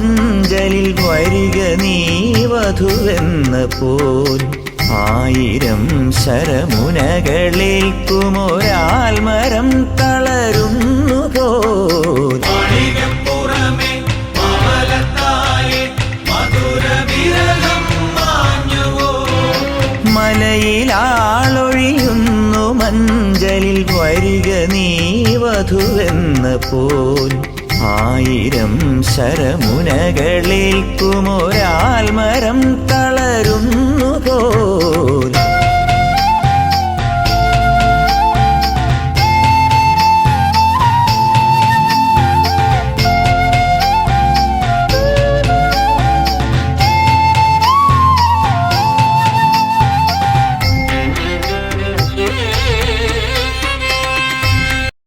മഞ്ചലിൽ വരിക നീ വധുവെന്ന പോൽ 1000 ശരമുനകളേൽക്കുമൊരാൽമരം തളരുന്നു പോൽ മലയിലാളൊഴിയുന്നു മഞ്ചലിൽ വരിക നീ വധുവെന്ന പോൽ 1000 ശരമുനകളേൽക്കുമൊരാൽമരം തള